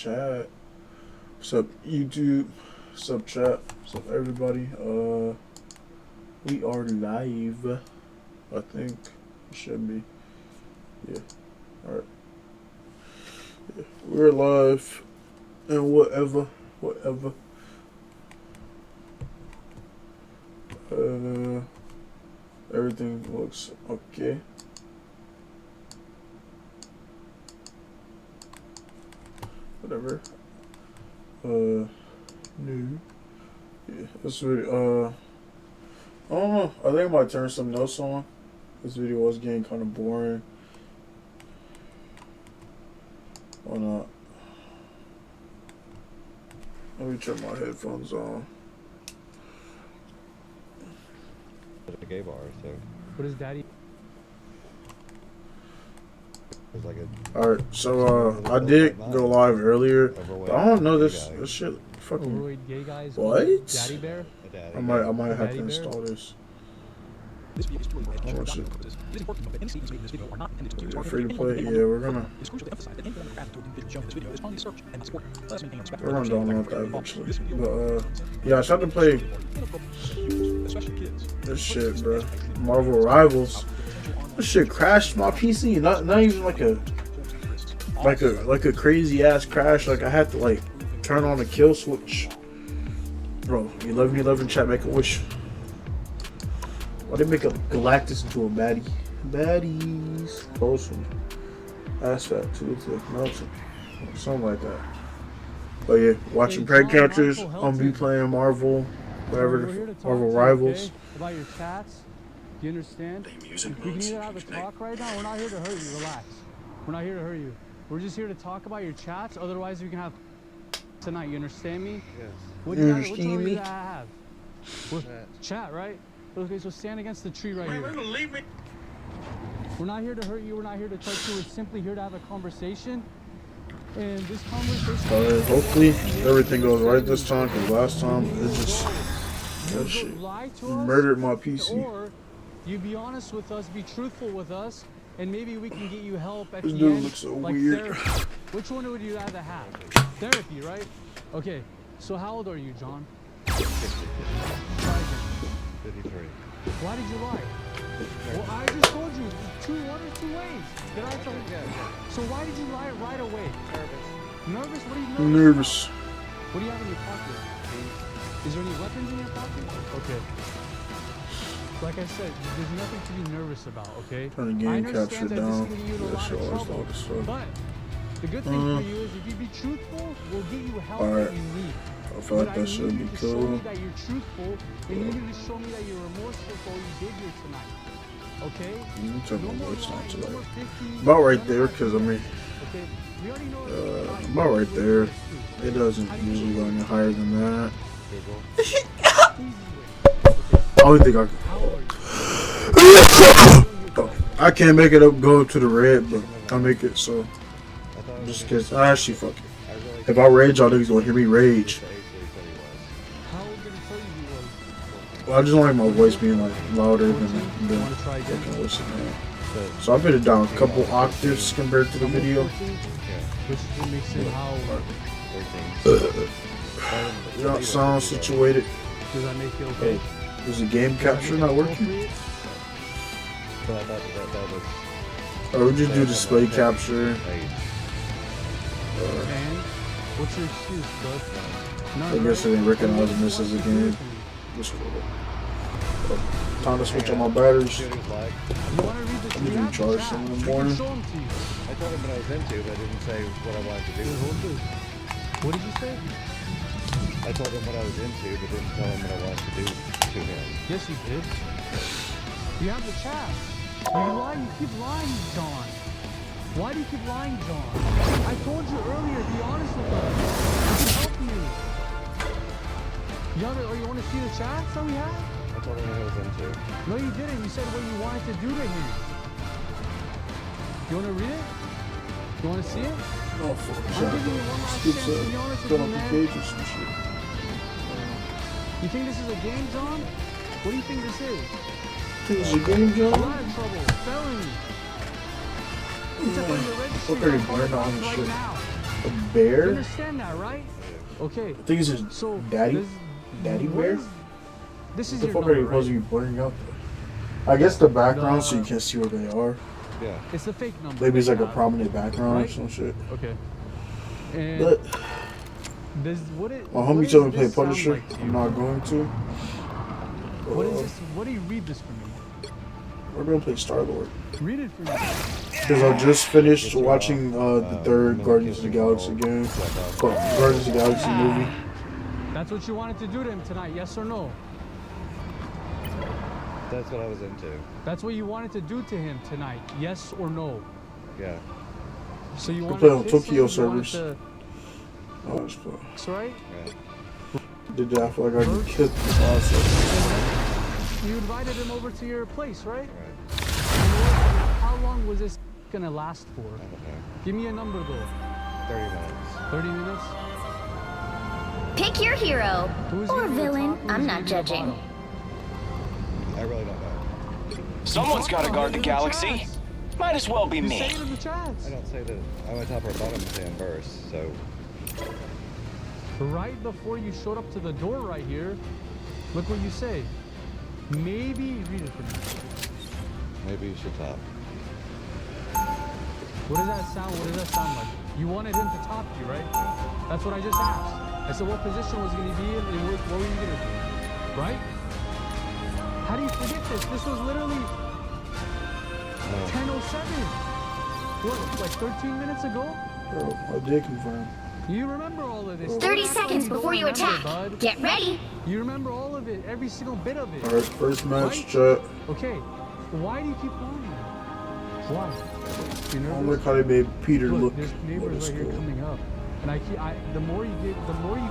Chat. What's up, YouTube? What's up, chat? What's up, everybody? We are live. I think it should be. Yeah. All right. Yeah. We're live, and whatever. Everything looks okay. Whatever. New. Yeah, this video, I don't know. I think I might turn something else on. This video was getting kind of boring. Why not? Let me turn my headphones on. At a gay bar, so. What is daddy? There's like a. Alright, so I did go live earlier. But I don't know this shit fucking. Overweight gay guys. What? Daddy bear? I might have to Daddy install this. This video is purely Oh, educational shit. purposes. It is important to note that any statements made in this video are not intended to Yeah, discourage free to anyone play. from Yeah, getting we're harm. gonna. It is crucial to emphasize that any form of graphic toward the individual shown in this video is strongly discouraged and not supported. Let us maintain respect We're gonna for download that the eventually. This video But yeah, I tried to play especially kids. this shit, bro. Marvel Rivals. This shit crashed my PC. Not even like a crazy ass crash. Like I had to like turn on the kill switch. Bro, you love me, love in chat, make a wish. Why they make a Galactus into a baddie? Baddies. Awesome. Ass fat too, it's like melting. Something like that. But yeah, watching prank captures. I'm be playing Marvel, whatever, We're here to talk Marvel to you, Rivals. okay? About your chats. Do you understand? We can either have a talk right now. We're not here to hurt you. Relax. We're not here to hurt you. We're just here to talk about your chats. Otherwise, we can have tonight. You understand me? Yes. What You do you understand what me? do you have? Well, chat, right? Okay, so stand against the tree right here. We're not here to hurt you. We're not here to touch you. We're simply here to have a conversation. And this conversation. Hopefully everything goes right this time, because last time it just that shit Lie to us, murdered my PC. or you be honest with us, be truthful with us, and maybe we can get you help at This the dude end, looks so like weird. therapy. Which one would you rather have? Therapy, right? Okay. So how old are you, John? Try again. 53. Why did you lie? Well, I just told you one or two ways. Did I tell you? So why did you lie right away? Nervous? What are you nervous? Nervous. What do you have in your pocket? Is there any weapons in your pocket? Okay. Like I said, there's nothing to be nervous about, okay? Trying to I game capture understand that this is down. gonna get you in a That lot shit of always trouble, loud as fuck. but the good thing for you is if you be truthful, we'll get you help Alright. that you need. I feel But like I that need should you be to show me cool. that you're truthful, and you need to show me that you're remorseful for what you did here tonight. Okay? Let me turn No my more voice down lying, to no more like 50, about right none there, of that because I mean, Okay? We already know it's not about right you. there. It doesn't usually go any higher than that. Google. Easy way. I don't think I can. How are you? I can't make it up go to the red, but I'll make it so. I thought it was Just gonna kidding. Actually, fuck it. I really If I rage, y'all niggas gonna hear me rage. the age that he said he How are we gonna tell you he was? Well, I just don't like my voice being like louder than 14? the You wanna try again? fucking listen, man. was. So I put it down a couple octaves compared to the video. 14? Yeah. Which makes it how? 13. You know, sound situated. Does that make it okay? Is the game capture not working? Appropriate? So I thought that was. Or would you do display capture? Age. And what's your excuse, bud? I guess I didn't recognize this as a game. Just time to switch on my batteries. See what he was like. You want to read the I'm gonna recharge some in the morning. Show them to you. I told him what I was into, but I didn't say what I wanted to do. Wait, hold this. What did you say? I told him what I was into, but didn't tell him what I wanted to do to him. Yes, you did. You have the chat. You lie. You keep lying, John. Why do you keep lying, John? I told you earlier. Be honest with us. We can help you. You want to see the chats that we have? I told him what I was into. No, you didn't. You said what you wanted to do to him. You want to read it? You want to see it? Oh, fuck. I'm giving you one last Scoops chance to be honest with fill me, up the man. cage or some shit. You think this is a game, John? What do you think this is? Think it's a game, A John? lot of trouble. Felony. It's up on your registry. Fuck, are you I'll call burned the on cops and right shit? now. A You bear? understand that, right? Okay. I think it's his So daddy. this- Daddy what bear? is- This is The your fuck are you number, supposed to right? be pointing out? I guess the background so you The- can't see where they are. Yeah. It's the fake number. Maybe it's that like you a have. prominent background or Right? some shit. Okay. And But this, what it, my what homie does told me to play this sound Punisher. like to I'm you? not going to. What is this? What do you read this for me? We're gonna play Star Lord. Read it for me. Because I just finished watching the third Women Guardians of the kissing Galaxy all game. black Well, guys. Guardians of the Galaxy movie. That's what you wanted to do to him tonight, yes or no? That's what I was into. That's what you wanted to do to him tonight, yes or no? Yeah. So you Go wanted play to on kiss Tokyo him, you wanted servers. Oh, it's fun. to, right? Yeah. Did that, I feel like I could kill the process. You invited him over to your place, right? Right. And how long was this gonna last for? I don't know. Give me a number though. 30 minutes. 30 minutes? Pick your hero Who's or giving you the villain. top, who's I'm not giving you the judging. bottom? I really don't know. Someone's got to guard the galaxy. Might as well be You say me. it in the chats. I don't say that I went top or bottom saying verse, so Right before you showed up to the door right here, look what you say. Maybe read it for me. maybe you should top. What does that sound? What does that sound like? You wanted him to top you, right? That's what I just asked. I said what position was going to be in and what were you going to do, right? How do you forget this? This was literally 10:07. What, like 13 minutes ago? Bro, I did confirm. You remember all of this. 30 Don't act like seconds you don't before you remember, attack. bud. Get ready. You remember all of it, every single bit of it. Alright, first match, Right? chat. Okay, why do you keep lying? Why? You I nervous? don't like how they made Peter Look, look. there's neighbors right here cool. coming up, and the more you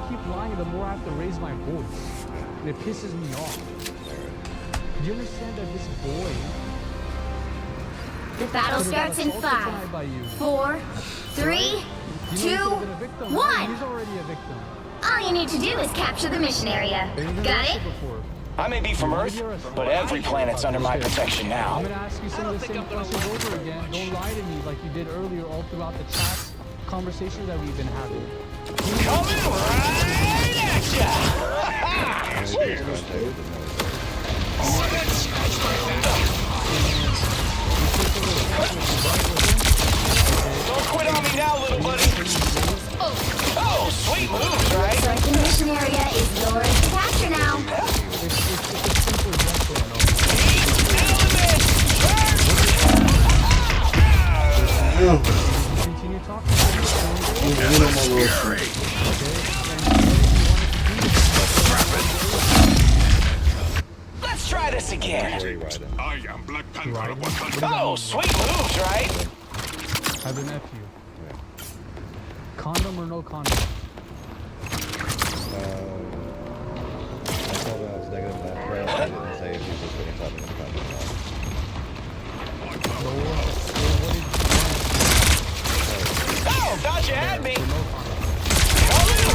keep lying, the more I have to raise my voice, and it pisses me off. Do you understand that this boy The battle could've got starts in assaulted tonight 5, by you? 4, 3, You know he 2, could've been a victim, right? 1. He's already a victim. All you need to do is capture the mission area. Have you been Got arrested it? before? I may be from Earth, but every planet's under my protection I'm now. gonna ask you some of the same questions over again. Don't lie to me like you did earlier all throughout the chat conversations that we've been having. Coming right at ya! Maybe it's gonna take the noise. Don't quit on me now, little buddy. Oh, sweet moves, right? Looks like the mission area is yours to capture now. It's a simple yes or no. Yeah, Continue talking about it. I'm in on my little shit. Let's try this again. Where are you riding? I am Black Panther Right. 100. Oh, sweet moves, right? Have an F you. Yeah. Condom or no condom? I told him I was negative that threat. I didn't say if he was going to top me in the comment. So what did you Oh, thought you had me. want? No condom.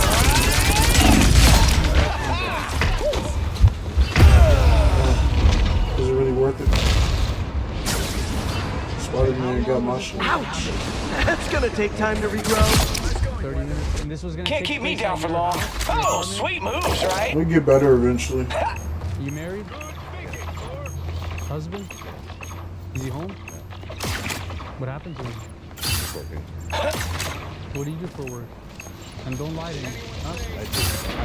Is it really worth it? Spider-Man got my shit. That's gonna take time to regrow. 30 minutes. And this was gonna Can't take keep me place down at for your long. house, your Oh, apartment? sweet moves, right? We get better eventually. You married? Husband? Is he home? What happened to him? It's working. What do you do for work? And don't lie to me. Huh? I do.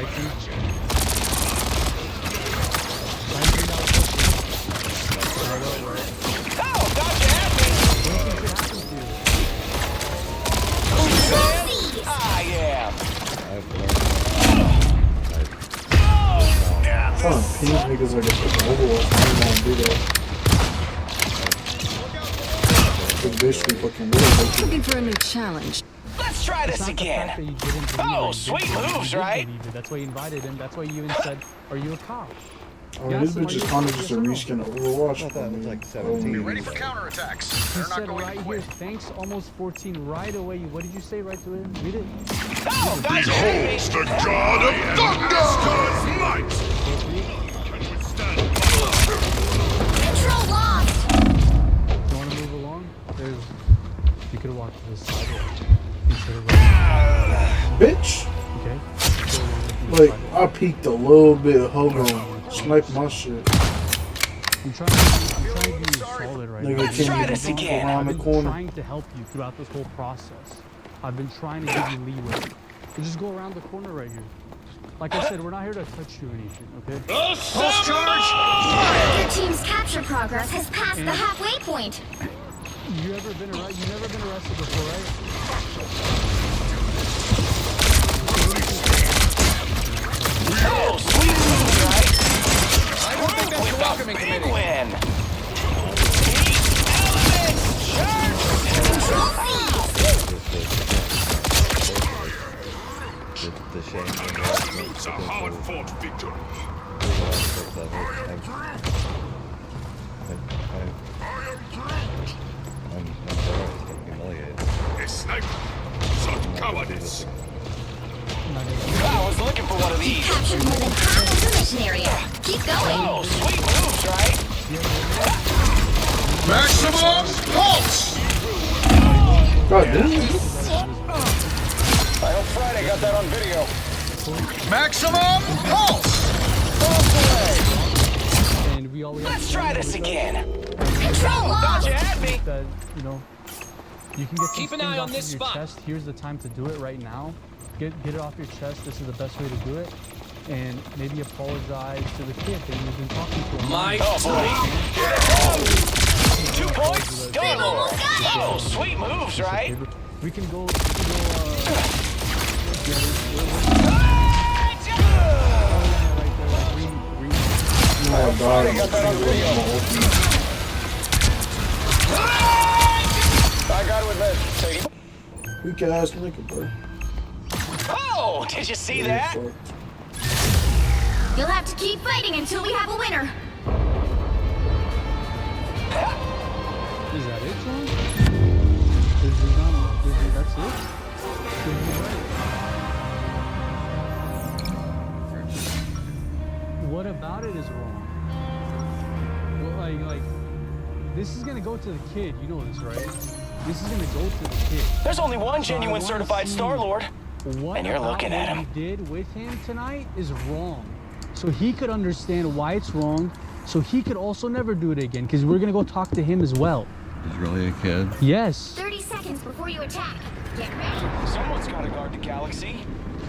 IT? $93 Oh, thought you had me. What do you think should happen to you? I am. I've learned. I'm trying to ping niggas like a fucking Overwatch. I don't want to do that. It's basically fucking weird. Looking for a new challenge. Let's try It's this not the fact that again. you didn't believe Oh, it, you sweet did believe it, moves, you did right? believe it. That's why you invited him. That's why you even said, are you a cop? I mean, this Yes, bitch is are you- kind of just a yes or no? reskin of Overwatch. I thought it was like I 17. mean, Ready for counterattacks. He They're not said going right to here, quit. thanks, almost 14, right away. What did you say right to him? Read it. Oh, thought you had me. The God of Thunder! Might! Control lost. You want to move along? You could have walked to the side. instead of running. Bitch. Okay? Like, I peeked a little bit. Hold on. Snipe my shit. I'm trying to give you solid right Nigga now. can't Try even this jump again. around I've the been corner. trying to help you throughout this whole process. I've been trying to give you leeway. So just go around the corner right here. Like I said, we're not here to touch you or anything, okay? Pulse charge! Your team's capture progress has passed the halfway point. You never been arrested before, right? Oh, sweet moves, right? I don't think that's the welcoming committee. Win. The shame and embarrassment. It's a hard-fought victory. I'm humiliated. A sniper. Such cowardice. I was looking for one of these. Captured more than half of the mission area. Keep going. Oh, sweet moves, right? Maximum pulse! God damn. I hope Friday got that on video. Maximum pulse! And we always Let's try this again. Control Thought lost. you had me. that, you know, you can get some Keep an things eye on off this of your spot. chest. Here's the time to do it right now. Get it off your chest. This is the best way to do it. And maybe apologize to the kid that you've been talking to. Oh, boy. 2 points. Go, Lord. Oh, sweet moves, right? We can go Oh, Friday got God. that on video. I got to admit, Sadie. Weak ass nigga, bro. Oh, did you see that? Fuck. You'll have to keep fighting until we have a winner. Is that it, John? That's it? What about it is wrong? Well, like, this is gonna go to the kid. You know this, right? This is gonna go to the kid. There's only one So I genuine wanna certified see Star-Lord. What And you're about looking at what him. you did with him tonight is wrong. So he could understand why it's wrong. So he could also never do it again. Because we're gonna go talk to him as well. He's really a kid. Yes. 30 seconds before you attack. Get ready. Someone's got to guard the galaxy.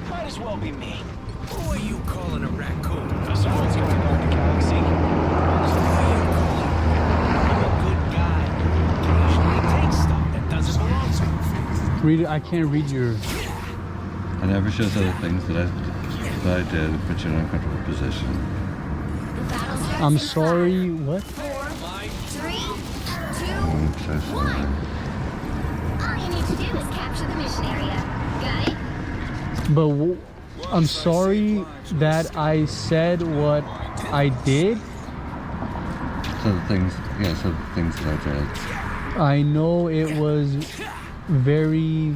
Might as well be me. Who are you calling a raccoon? Someone's got to guard the galaxy. I'm a good guy. Occasionally take stuff that doesn't belong to me. Read it. I can't read your. I never shows other things that I did to put you in an uncomfortable position. The battle starts I'm in sorry. What? 5, 4, 3, 2, I'm so sorry. 1. All you need to do is capture the mission area. Got it? But I'm sorry that I said what I did. So the things that I did. I know it was very.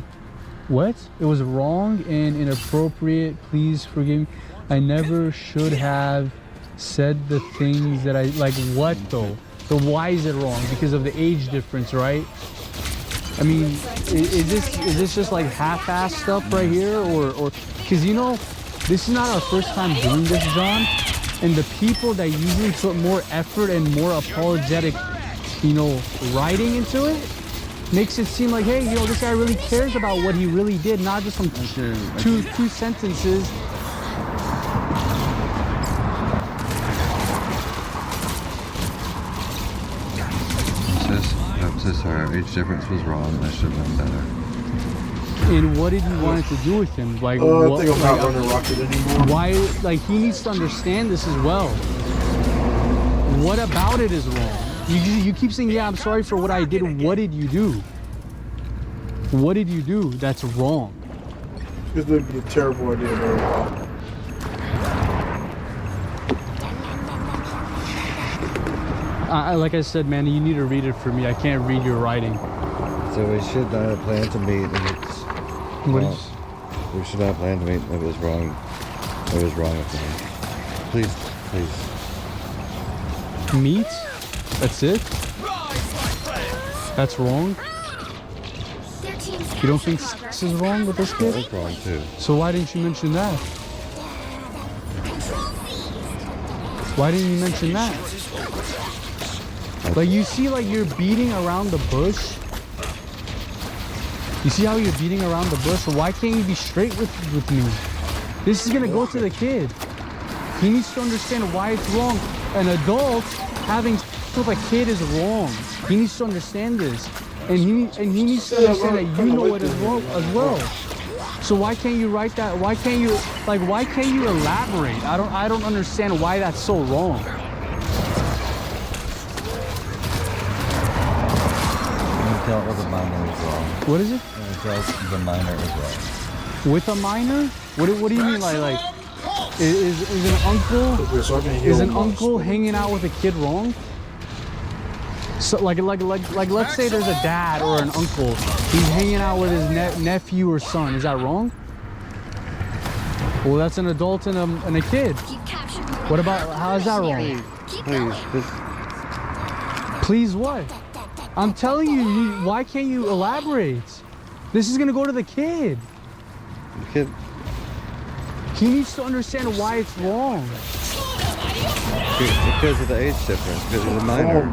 What? It was wrong and inappropriate. Please forgive me. I never should have said the things that I like. What though? So why is it wrong? Because of the age difference, right? I mean, is this just like half-ass stuff right here, or because you know, this is not our first time doing this, John. And the people that usually put more effort and more apologetic, you know, writing into it, makes it seem like, hey, you know, this guy really cares about what he really did, not just some two sentences. I'm so sorry. Our age difference was wrong. I should have done better. And what did you want it to do with him? Like, I what, think I'm not like, running Rocket anymore. why? Like, he needs to understand this as well. What about it is wrong? You keep saying, yeah, I'm sorry for what I did. What did you do? What did you do that's wrong? This would be a terrible idea, bro. Like I said, man, you need to read it for me. I can't read your writing. So we should not have planned to meet. What is? We should not have planned to meet. It was wrong. It was wrong of me. Please. Meat? That's it? That's wrong? They're You don't think sex is wrong with this That kid? was wrong too. So why didn't you mention that? Why didn't you mention that? Like, you see, like, you're beating around the bush. You see how you're beating around the bush? Why can't you be straight with me? This is gonna go to the kid. He needs to understand why it's wrong. An adult having sex with a kid is wrong. He needs to understand this. And he needs to understand that you know it is wrong as well. So why can't you write that? Why can't you elaborate? I don't understand why that's so wrong. Tell the minor is wrong. What is it? Tell the minor is wrong. With a minor? What do you mean like is an uncle hanging out with a kid wrong? So like let's say there's a dad or an uncle. He's hanging out with his nephew or son. Is that wrong? Well, that's an adult and a kid. What about, how is that wrong? Please what? I'm telling you, why can't you elaborate? This is gonna go to the kid. The kid. He needs to understand why it's wrong. Because of the age difference. Because of the minor.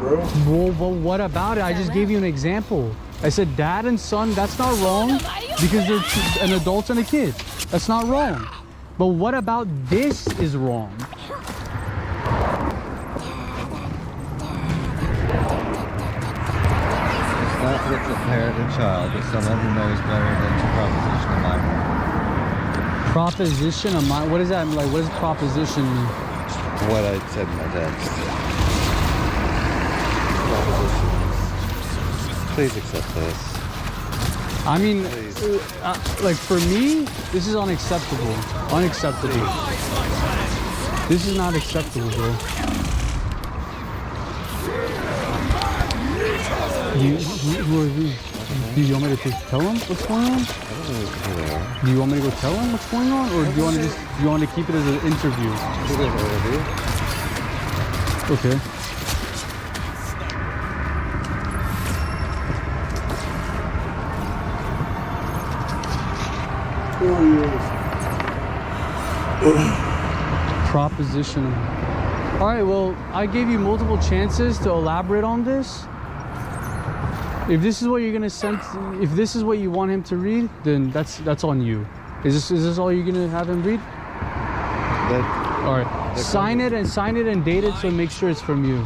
Well, what about it? I just gave you an example. I said dad and son, that's not wrong because they're an adult and a kid. That's not wrong. But what about this is wrong? Not with the parent and child, but someone who knows better than to proposition a minor. Proposition a minor? What is that? Like, what does proposition mean? What I said in my text. Propositions. Please accept this. I mean, like for me, this is unacceptable. Unacceptable. This is not acceptable, bro. Who are these? Do you want me to tell him what's going on? Do you want me to go tell him what's going on, or do you want to keep it as an interview? Okay. Proposition. All right. Well, I gave you multiple chances to elaborate on this. If this is what you're gonna send, if this is what you want him to read, then that's on you. Is this all you're gonna have him read? All right. Sign it and date it so make sure it's from you,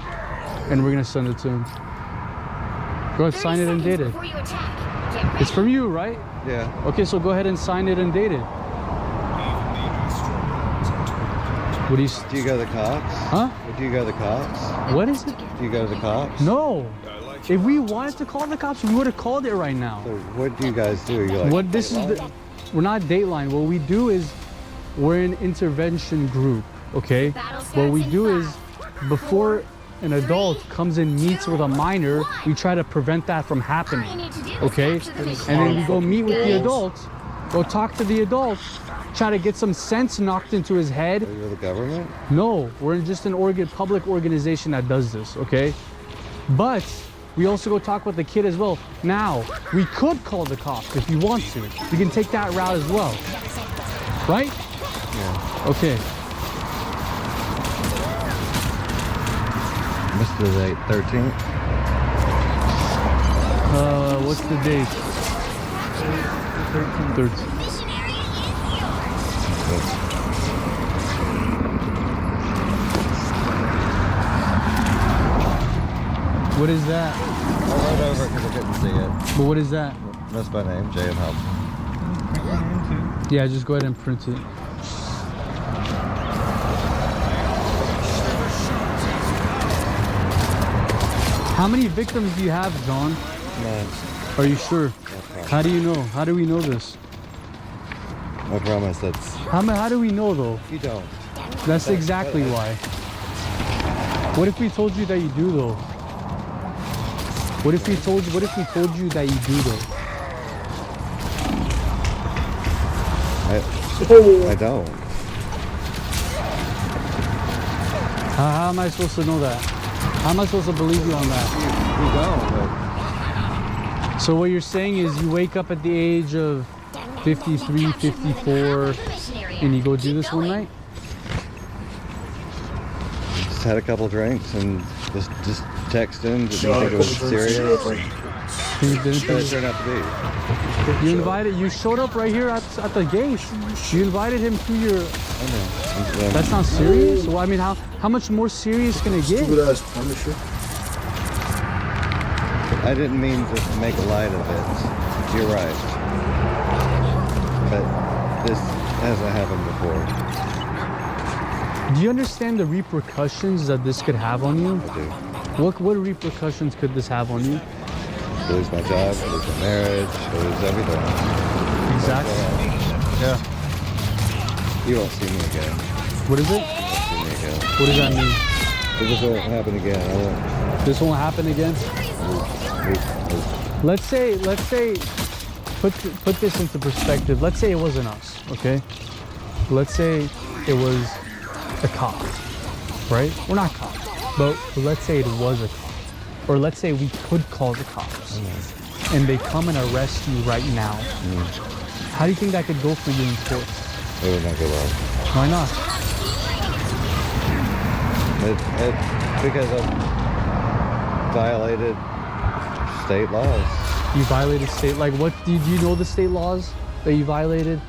and we're gonna send it to him. Go ahead, sign it and date it. It's from you, right? Yeah. Okay, so go ahead and sign it and date it. What do you? Do you go to the cops? Huh? Do you go to the cops? What is it? Do you go to the cops? No. If we wanted to call the cops, we would have called it right now. So what do you guys do? You're like, What this is we're not Dateline. What we do is we're an intervention group, okay? What we do is before an adult comes and meets with a minor, we try to prevent that from happening, okay? And then we go meet with the adult, go talk to the adult, try to get some sense knocked into his head. Are you the government? No, we're just an public organization that does this, okay? But we also go talk with the kid as well. Now, we could call the cops if you want to. We can take that route as well. Right? Yeah. Okay. Mr. the 13th? What's the date? 13. What is that? I wrote over because I couldn't see it. But what is that? That's my name, J.M. Help. Yeah, just go ahead and print it. How many victims do you have, John? None. Are you sure? How do you know? How do we know this? I promise that's... How do we know though? You don't. That's exactly why. What if we told you that you do though? What if we told you that you do though? I don't. How am I supposed to know that? How am I supposed to believe you on that? You don't, but So what you're saying is you wake up at the age of 53, 54, and you go do this one night? Just had a couple drinks and just texting. Didn't think it was serious. You didn't But it think turned out to be. you showed up right here at the gate. You invited him to your. I know. That's not serious. Well, I mean, how much more serious can it get? Stupid ass Punisher. I didn't mean to make light of it. You're right. But this hasn't happened before. Do you understand the repercussions that this could have on you? I do. What repercussions could this have on you? Lose my job, lose my marriage, lose everything. Exactly. Yeah. You won't see me again. What is it? You won't see me again. What does that mean? If this won't happen again, I won't. This won't happen again? Let's say, put this into perspective. Let's say it wasn't us, okay? Let's say it was a cop, right? We're not cops, but let's say it was a cop. Or let's say we could call the cops and they come and arrest you right now. How do you think that could go for you in court? It would not go well. Why not? Because I violated state laws. You violated state, like what, do you know the state laws that you violated?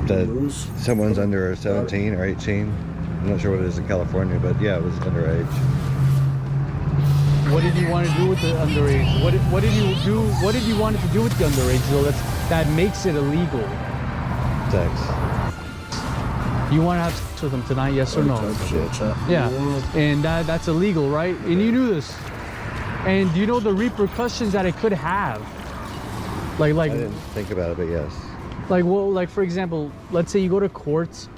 That someone's under 17 or 18. I'm not sure what it is in California, but yeah, it was underage. What did you want to do with the underage? What did you do? What did you want to do with the underage though? That makes it illegal. Sex. You want to have sex with them tonight? Yes or no? Yeah. And that's illegal, right? And you knew this. And do you know the repercussions that it could have? I didn't think about it, but yes. Like for example, let's say you go to court,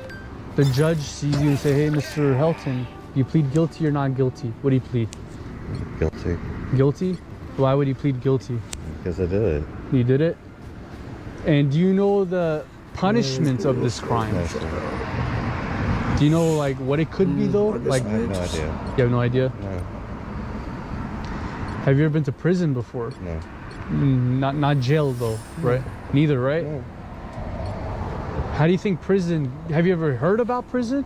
the judge sees you and say, "Hey, Mr. Helton, you plead guilty or not guilty? What do you plead?" Guilty. Guilty? Why would you plead guilty? Because I did it. You did it? And do you know the punishment of this crime? No, sir. Do you know like what it could be though? Like, I have no idea. you have no idea? No. Have you ever been to prison before? No. Not jail though, right? Neither, right? No. How do you think prison? Have you ever heard about prison?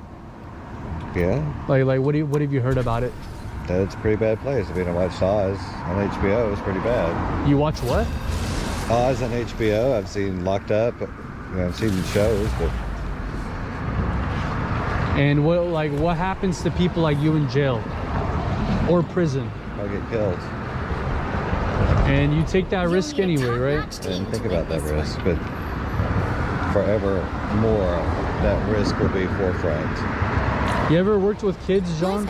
Yeah. Like what have you heard about it? It's a pretty bad place. I mean, I watched Oz on HBO. It's pretty bad. You watch what? Oz on HBO. I've seen Locked Up. I've seen shows, but And what happens to people like you in jail or prison? I'll get killed. And you take that risk anyway, right? I didn't think about that risk, but forever more, that risk will be forefront. You ever worked with kids, John?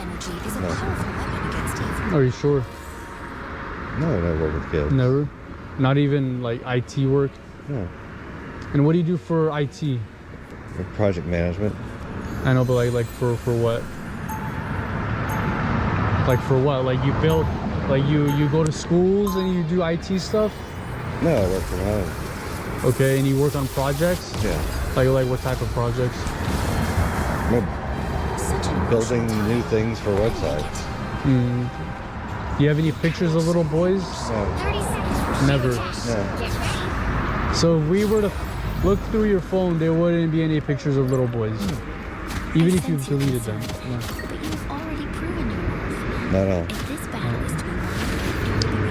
Are you sure? No, I never worked with kids. Never? Not even like IT work? No. And what do you do for IT? Project management. I know, but like for what? Like for what? Like you build, like you go to schools and you do IT stuff? No, I work from home. Okay, and you work on projects? Yeah. Like what type of projects? I'm building new things for websites. Do you have any pictures of little boys? No. Never. No. So if we were to look through your phone, there wouldn't be any pictures of little boys. Even if you've deleted them. No. But you've already proven your worth. Not all. If this battle is to be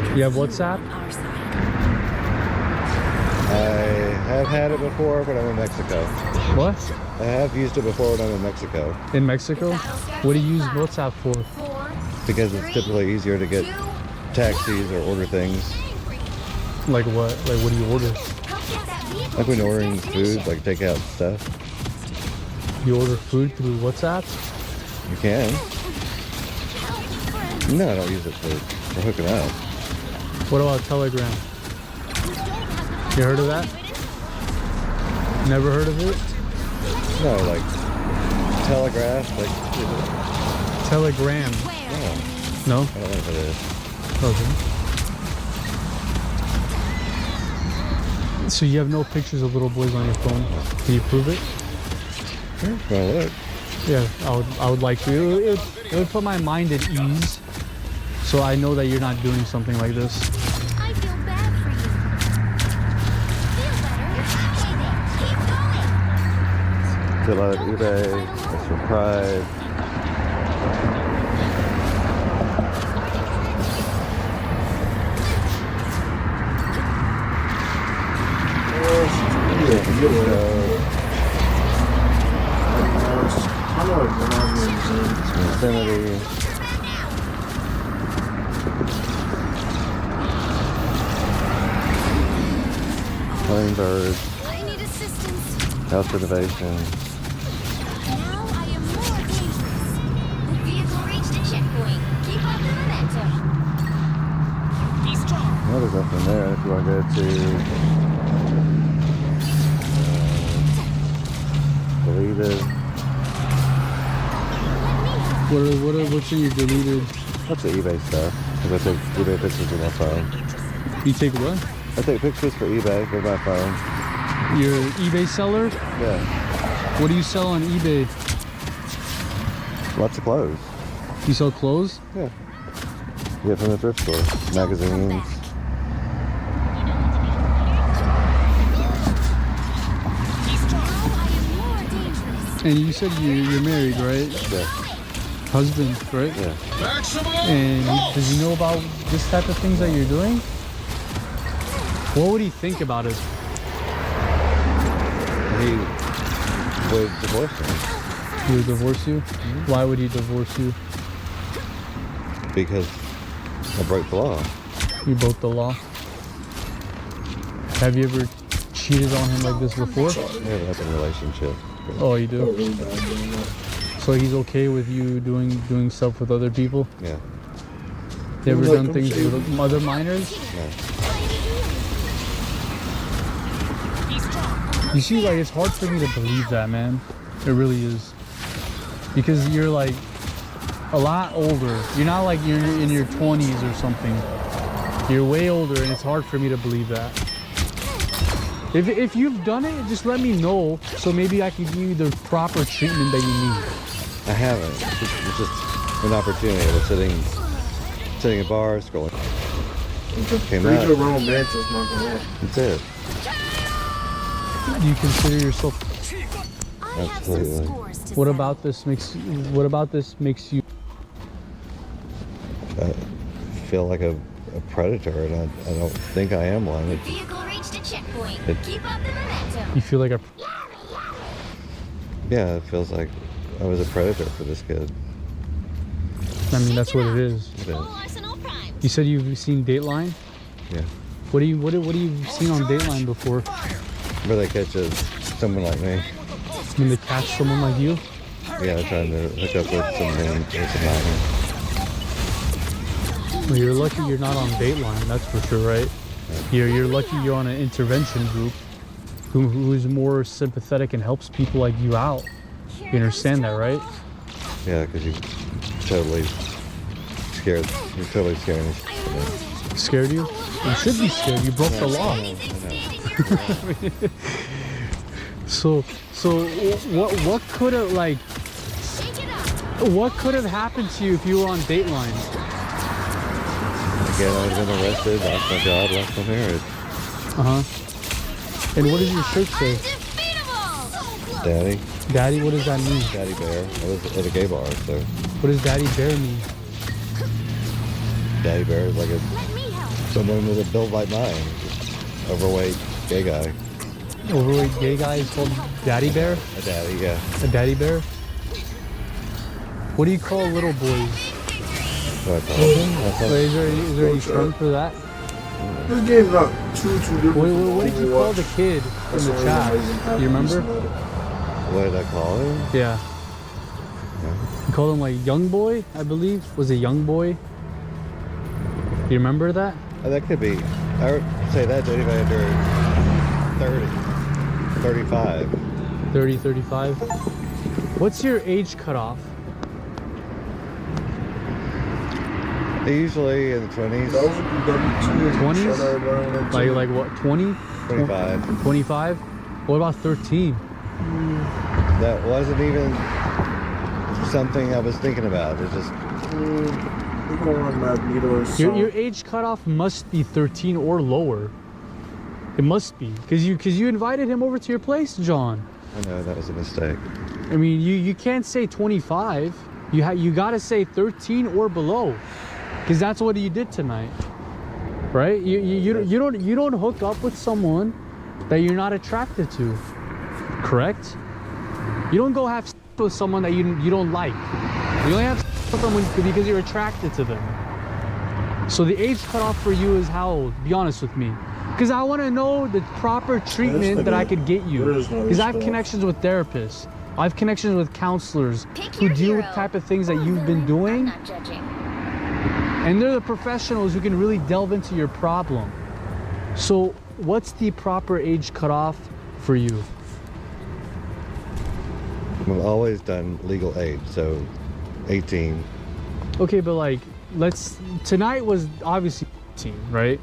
won, You have WhatsApp? on our side. I have had it before, but I'm in Mexico. What? I have used it before when I'm in Mexico. In Mexico? What do you use WhatsApp for? Because it's typically easier to get taxis or order things. Like what? Like what do you order? Like when ordering food, like takeout stuff. You order food through WhatsApp? You can. No, I don't use it for hooking up. What about Telegram? You heard of that? Never heard of it? No, like Telegraph, like Telegram. no, No? I don't know what it is. Okay. So you have no pictures of little boys on your phone? Can you prove it? Well, look. Yeah, I would like to. It would put my mind at ease So I know that you're not doing something like this. I feel bad for you. Feel better? Okay then, keep going. Fill out eBay. That's for pride. Infinity. Plain bird. I need assistance. House renovation. Now I am more dangerous. The vehicle reached a checkpoint. Keep up the momentum. Be strong. Well, there's nothing there if you want to go to deleted. What's in your deleted? That's the eBay stuff. Because I take eBay pictures with my phone. You take what? I take pictures for eBay with my phone. You're an eBay seller? Yeah. What do you sell on eBay? Lots of clothes. You sell clothes? Yeah. You get from the thrift store. Magazines. Now I am more dangerous. And you said you're married, right? Yeah. Husband, right? Yeah. Maximum And pulse. does he know about this type of things that you're doing? What would he think about it? He would divorce me He would divorce you? Why would he divorce you? because I broke the law. You broke the law. Have you ever cheated on him like this before? We have an open relationship. Oh, you do? So he's okay with you doing stuff with other people? Yeah. You ever Like, done I'm things saying- with other minors? No. You see, like, it's hard for me to believe that, man. It really is. Because you're, like, a lot older. You're not like you're in your 20s or something. You're way older, and it's hard for me to believe that. If you've done it, just let me know, so maybe I can give you the proper treatment that you need. I haven't. It's just an opportunity. I was sitting at bars, scrolling. Came Read your out. romantic, my man. That's it. Do you consider yourself? I have some Absolutely. scores to What settle. about this makes? What about this makes you? I feel like a predator, and I don't think I am one. Vehicle reached a checkpoint. It- Keep up the momentum. You feel like a? Yeah, it feels like I was a predator for this kid. I mean, that's what it is. It is. Full arsenal prime. You said you've seen Dateline. Yeah. What do you seen on Dateline before? Where they catch someone like me. When they catch someone like you? Yeah, trying to hook up with someone with a minor. Well, you're lucky you're not on Dateline, that's for sure, right? You're lucky you're on an intervention group who's more sympathetic and helps people like you out. You understand that, right? Yeah, because you totally scared. You're totally scaring me. Scared you? You should be scared. You broke the law. So what could have what could have happened to you if you were on Dateline? Again, I would have been arrested, lost my job, lost my marriage. And what does your shirt say? Undefeatable. Daddy, Daddy, what does that mean? Daddy Bear. I was at a gay bar, so What does Daddy Bear mean? Daddy Bear is like Let me help. someone with a build like mine, overweight gay guy. Overweight gay guy is called Daddy Bear? A daddy, yeah. A daddy bear? What do you call little boys? So I call him. Wait, is there any term for that? This game's not too different. What did you call the kid in the chat? You remember? What did I call him? Yeah. You called him like young boy, I believe. Was it young boy? You remember that? Oh, that could be. I would say that to anybody under 30, 35. 30, 35? What's your age cutoff? They're usually in the 20s, 20s? Like what, 20? 25. 25? What about 13? That wasn't even something I was thinking about. It's just We're going on Magneto's Your age cutoff must be 13 or lower. It must be, because you invited him over to your place, John. I know that was a mistake. I mean, you can't say 25. You gotta say 13 or below, because that's what you did tonight, right? You don't hook up with someone that you're not attracted to, correct? You don't go have sex with someone that you don't like. You only have sex with someone because you're attracted to them. So the age cutoff for you is how old? Be honest with me. Because I want to know the proper treatment that I could get you. Because I have connections with therapists. I have connections with counselors who deal with type of things that you've been doing. I'm not judging. And they're the professionals who can really delve into your problem. So what's the proper age cutoff for you? We've always done legal age, so 18. Okay, but like, tonight was obviously 18, right?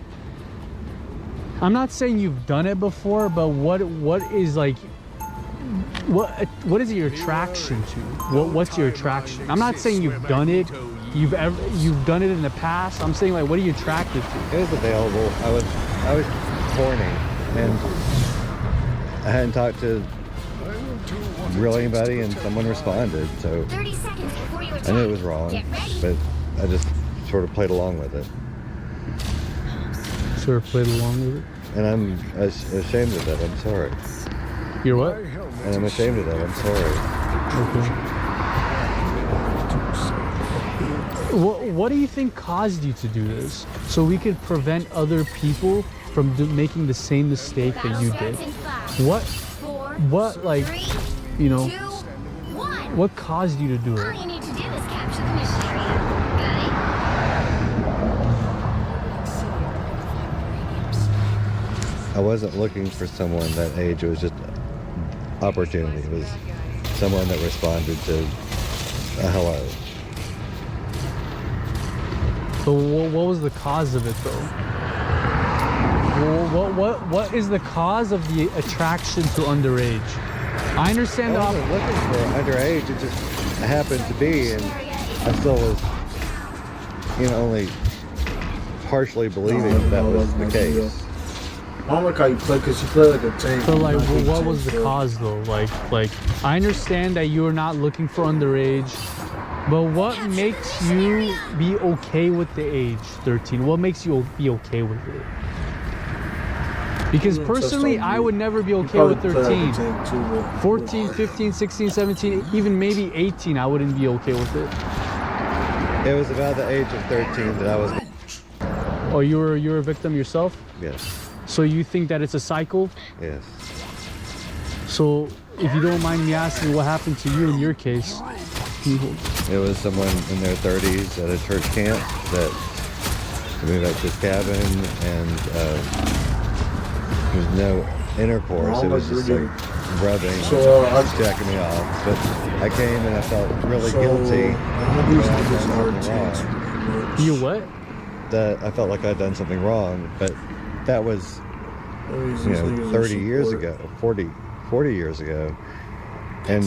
I'm not saying you've done it before, but what is like, what is your attraction to? What's your attraction? I'm not saying you've done it. You've done it in the past. I'm saying like, what are you attracted to? It was available. I was horny, and I hadn't talked to really anybody, and someone responded. So 30 seconds before you attack. I knew it was wrong, Get ready. but I just sort of played along with it. Sort of played along with it. And I'm ashamed of that. I'm sorry. You're what? And I'm ashamed of that. I'm sorry. Okay. What do you think caused you to do this? So we could prevent other people from making the same mistake that you did. What like, you know, what caused you to do All it? you need to do is capture the mission area. Got it? I wasn't looking for someone that age. It was just opportunity. It was someone that responded to a hello. So what was the cause of it though? What is the cause of the attraction to underage? I understand I wasn't looking for underage. It just happened to be, and I still was, only partially believing that was the case. I don't like how you play, because you play like a tank. So like, not what a was the tank, cause though? Like I understand that you are not looking for underage, but what makes you be okay with the age 13? What makes you be okay with it? Because personally, I would never be okay with 13. 14, 15, 16, 17, even maybe 18, I wouldn't be okay with it. It was about the age of 13 that I was. Oh, you were a victim yourself? Yes. So you think that it's a cycle? Yes. So if you don't mind me asking, what happened to you in your case? It was someone in their 30s at a church camp that moved up to his cabin, and there was no intercourse. It was just like rubbing, jacking me off. But I came and I felt really guilty. You what? That I felt like I'd done something wrong, but that was 30 years ago, 40 years ago, and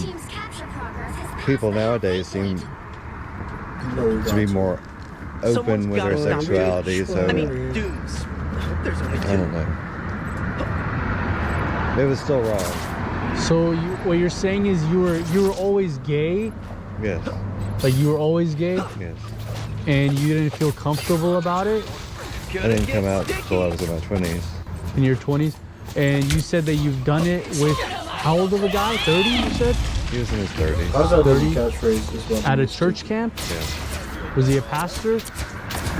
people nowadays seem to be more open with their sexuality. So I mean, dudes. There's only I don't know. It was still wrong. So what you're saying is you were always gay? Yes. Like you were always gay? Yes. And you didn't feel comfortable about it? I didn't come out until I was in my 20s. In your 20s? And you said that you've done it with how old of a guy? 30 you said? He was in his 30s. How's that 30? catchphrase as well? At a church camp? Yeah. Was he a pastor?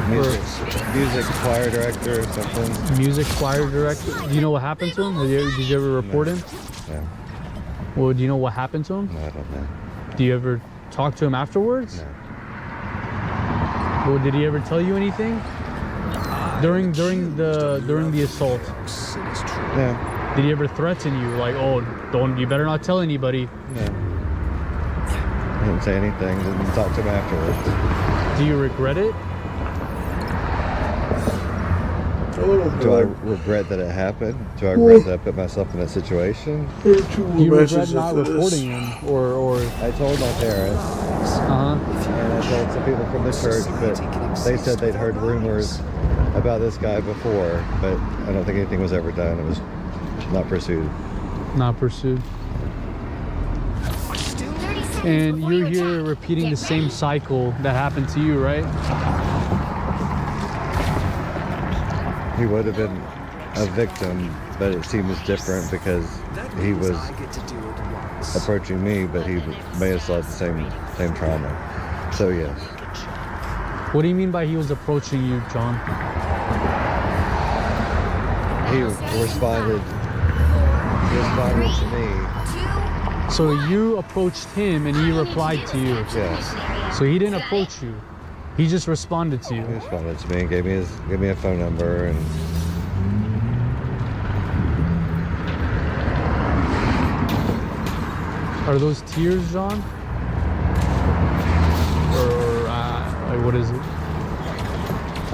Music choir director or something. Music choir director? Do you know what happened to him? Did you ever report him? No. Well, do you know what happened to him? No, I don't know. Do you ever talk to him afterwards? No. Well, did he ever tell you anything? During the assault? No. Did he ever threaten you? Like, oh, you better not tell anybody. No. I didn't say anything. Didn't talk to him afterwards. Do you regret it? Do I regret that it happened? Do I regret that I put myself in that situation? Do you regret not reporting him, or? I told my parents, and I told some people from the church, but they said they'd heard rumors about this guy before, but I don't think anything was ever done. It was not pursued. Not pursued. And you're here repeating the same cycle that happened to you, right? He would have been a victim, but it seems different because he was approaching me, but he may have still had the same trauma. So yes. What do you mean by he was approaching you, John? He responded to me. So you approached him and he replied to you. Yes. So he didn't approach you. He just responded to you. He responded to me and gave me a phone number and Are those tears, John? Or like, what is it?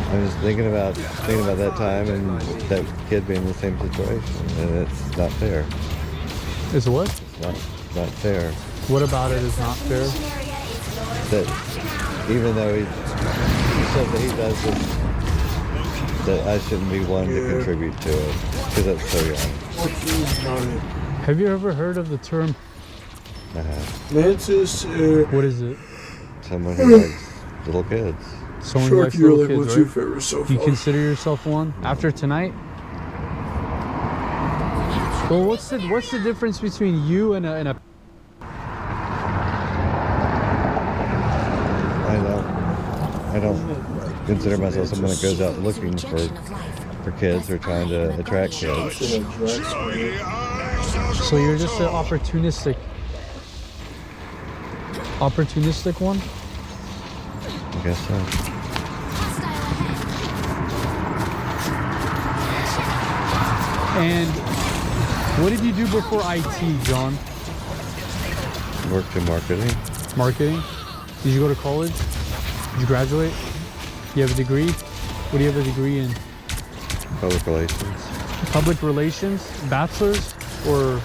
I'm just thinking about that time and that kid being in the same situation, and it's not fair. It's what? It's not fair. What about it is not fair? That even though he said that he does this, that I shouldn't be one to contribute to it because that's so young. Have you ever heard of the term? I have. What is it? Someone who likes little kids. Someone who likes little kids, what's right? your favorite so Do you far? consider yourself one after tonight? Well, what's the difference between you and a I don't consider myself someone that goes out looking for kids or trying to attract kids. So you're just an opportunistic one? I guess so. And what did you do before IT, John? Worked in marketing. Marketing? Did you go to college? Did you graduate? Do you have a degree? What do you have a degree in? Public relations. Public relations? Bachelor's or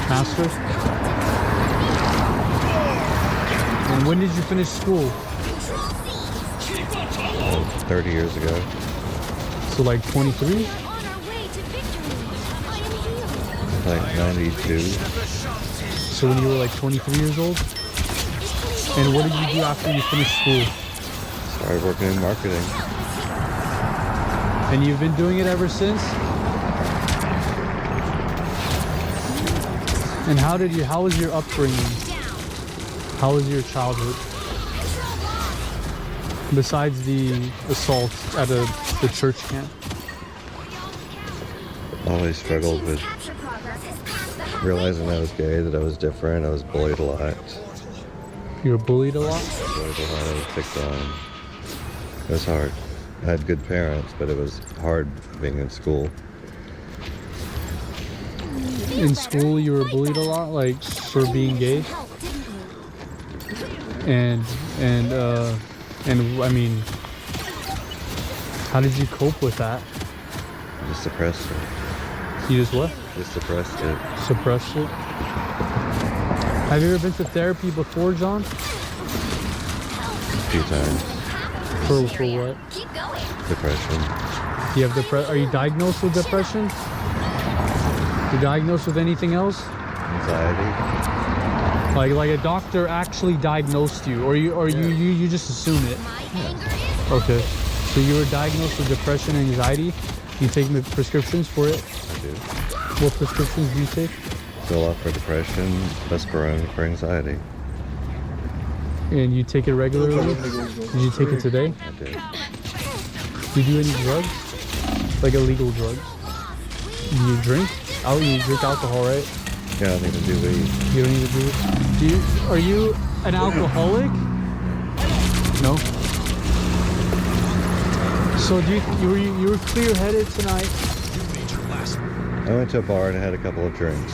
master's? And when did you finish school? 30 years ago. So like 23? Like 92. So when you were like 23 years old? And what did you do after you finished school? Started working in marketing. And you've been doing it ever since? And how was your upbringing? How was your childhood? Besides the assault at the church camp? Always struggled with realizing I was gay, that I was different. I was bullied a lot. You were bullied a lot? Bullied a lot. I was picked on. It was hard. I had good parents, but it was hard being in school. In school, you were bullied a lot, like for being gay. And I mean, how did you cope with that? I just suppressed it. You just what? Just suppressed it. Suppressed it. Have you ever been to therapy before, John? A few times. For what? Depression. Do you have Are you diagnosed with depression? You diagnosed with anything else? Anxiety. Like a doctor actually diagnosed you, or you just assume it? Okay. So you were diagnosed with depression and anxiety. You take the prescriptions for it? I do. What prescriptions do you take? Zoloft for depression, Vesperone for anxiety. And you take it regularly? Did you take it today? I did. Do you do any drugs? Like illegal drugs? Do you drink? Oh, you drink alcohol, right? Yeah, I don't even do weed. You don't even do it? Are you an alcoholic? No? So you were clear-headed tonight? I went to a bar and I had a couple of drinks,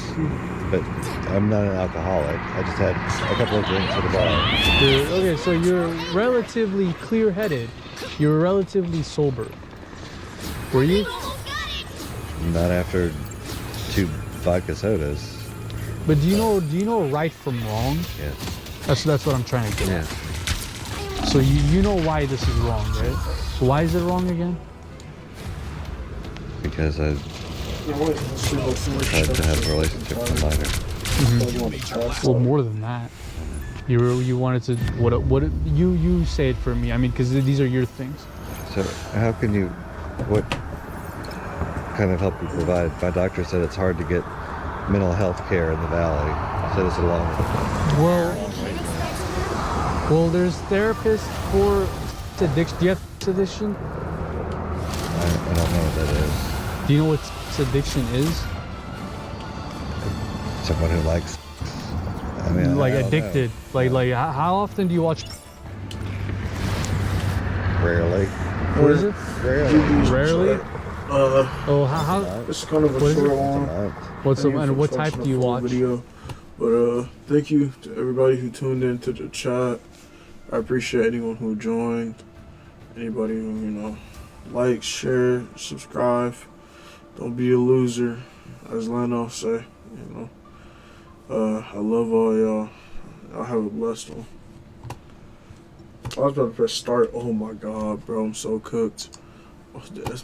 but I'm not an alcoholic. I just had a couple of drinks at a bar. Okay, so you're relatively clear-headed. You're relatively sober. Were you? Not after 2 vodka sodas. But do you know right from wrong? Yeah. That's what I'm trying to get Yeah. at. So you know why this is wrong, right? Why is it wrong again? Because I tried to have a relationship with a minor. Well, more than that. You wanted to what you say it for me. I mean, because these are your things. So how can you, what kind of help you provide? My doctor said it's hard to get mental health care in the valley. Said it's a long. Well, there's therapists for addiction. Do you have addiction? I don't know what that is. Do you know what addiction is? Someone who likes. I mean, Like I don't addicted. know. Like how often do you watch? Rarely. What is it? Rarely. Oh, how? It's kind of a What is it? short one. What's Thank you and for what watching type the do you full watch? Video. But thank you to everybody who tuned in to the chat. I appreciate anyone who joined. Anybody who like, share, subscribe. Don't be a loser, as Leno say. I love all y'all. Y'all have a blessed one. I was about to press start. Oh my god, bro, I'm so cooked. Oh, that's